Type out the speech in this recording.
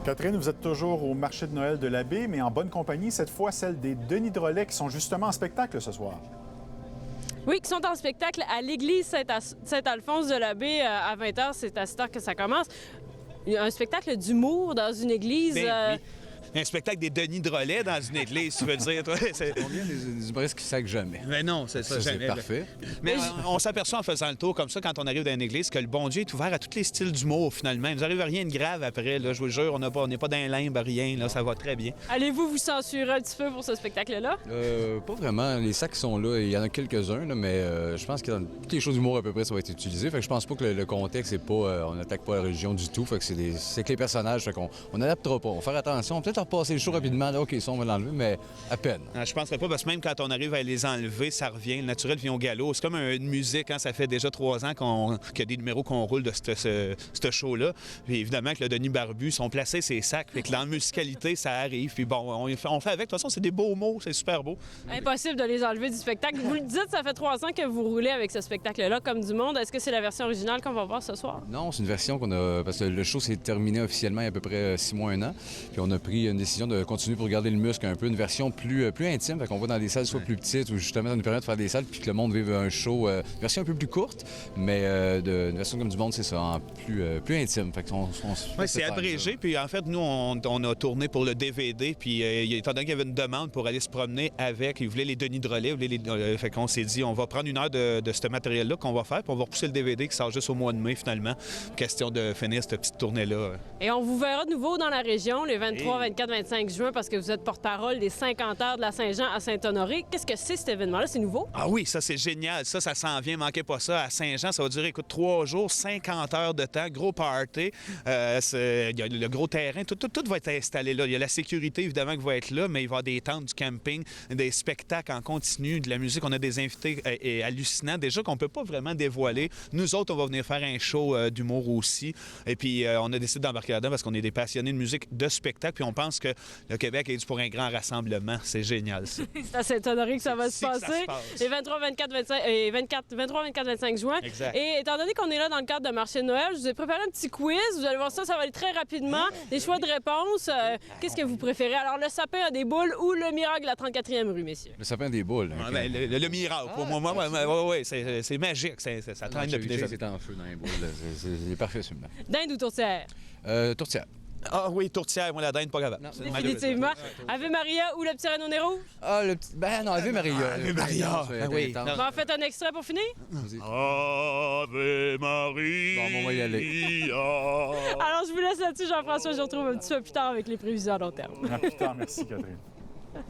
Catherine, vous êtes toujours au marché de Noël de la Baie, mais en bonne compagnie, cette fois celle des Denis Drolet qui sont justement en spectacle ce soir. Oui, qui sont en spectacle à l'église Saint-Alphonse de la Baie à 20h. C'est à cette heure que ça commence. Un spectacle d'humour dans une église. Oui. Un spectacle des Denis Drolet dans une église, tu veux dire, toi? Combien des humoristes qui sacent jamais? Mais non, c'est ça, jamais. C'est parfait. Mais on s'aperçoit en faisant le tour comme ça, quand on arrive dans une église, que le bon Dieu est ouvert à tous les styles d'humour, finalement. Il nous arrive rien de grave après, là, je vous le jure. On n'est pas dans un limbe, rien, là, ça va très bien. Allez-vous vous censurer un petit peu pour ce spectacle-là? Pas vraiment. Les sacs sont là. Il y en a quelques-uns, là, mais je pense que dans toutes les choses d'humour, à peu près, ça va être utilisé. Fait que je pense pas que le contexte, c'est pas... on n'attaque pas la religion du tout. Fait que c'est que les personnages, fait qu'on n'adaptera pas. On va faire attention. Peut-être repasser le show rapidement. Là, OK, ça, on va l'enlever, mais à peine. Je penserais pas, parce que même quand on arrive à les enlever, ça revient. Le naturel vient au galop. C'est comme une musique, hein, ça fait déjà 3 ans qu'il y a des numéros qu'on roule de ce show-là. Puis évidemment que le Denis Barbu sont placés ces sacs, fait que la musicalité, ça arrive. Puis bon, on fait avec. De toute façon, c'est des beaux mots, c'est super beau. Impossible de les enlever du spectacle. Vous le dites, ça fait 3 ans que vous roulez avec ce spectacle-là comme du monde. Est-ce que c'est la version originale qu'on va voir ce soir? Non, c'est une version qu'on a... Parce que le show s'est terminé officiellement il y a à peu près 6 mois, 1 an. Puis on a pris une décision de continuer pour garder le muscle un peu, une version plus intime. Fait qu'on va dans des salles soit plus petites ou justement ça nous permet de faire des salles puis que le monde vive un show, une version un peu plus courte, mais une version comme du monde, c'est ça, en plus intime. Fait qu'on c'est abrégé. Puis en fait, nous, on a tourné pour le DVD. Puis étant donné qu'il y avait une demande pour aller se promener avec, ils voulaient les Denis Drolet. Fait qu'on s'est dit, on va prendre 1 heure de ce matériel-là qu'on va faire, puis on va repousser le DVD qui sort juste au mois de mai, finalement. Question de finir cette petite tournée-là. Et on vous verra de nouveau dans la région les 23, 24, 25 juin parce que vous êtes porte-parole des 50 heures de la Saint-Jean à Saint-Honoré. Qu'est-ce que c'est cet événement-là? C'est nouveau? Ah oui, ça c'est génial. Ça s'en vient. Manquez pas ça. À Saint-Jean, ça va durer, écoute, 3 jours, 50 heures de temps, gros party. Il y a le gros terrain. Tout va être installé là. Il y a la sécurité, évidemment, qui va être là, mais il va y avoir des tentes, du camping, des spectacles en continu, de la musique. On a des invités hallucinants, déjà qu'on peut pas vraiment dévoiler. Nous autres, on va venir faire un show d'humour aussi. Et puis, on a décidé d'embarquer là-dedans parce qu'on est des passionnés de musique, de spectacle. Puis on pense que le Québec est dû pour un grand rassemblement. C'est génial, ça. C'est à Saint-Honoré que ça va se passer. Les 23, 24, 25 juin. Exact. Et étant donné qu'on est là dans le cadre de marché de Noël, je vous ai préparé un petit quiz. Vous allez voir ça, ça va aller très rapidement. Des choix de réponse. Qu'est-ce que vous préférez? Alors, le sapin a des boules ou le miracle de la 34e rue, messieurs? Le sapin a des boules. Le miracle. Pour moi, c'est magique. Ça traîne depuis des années. C'est en feu dans les boules. C'est parfait, celui-là. Dinde ou tourtière? Tourtière. Ah oui, tourtière, moi, la dinde, pas grave. Définitivement. Ave Maria ou le petit Renaud Nez rouge? Ah, le petit... Ben non, Ave Maria. Ave Maria. Oui. On va en faire un extrait pour finir? Ave Maria. Bon, on va y aller. Alors, je vous laisse là-dessus, Jean-François. Je vous retrouve un petit peu plus tard avec les prévisions à long terme. À plus tard, merci Catherine.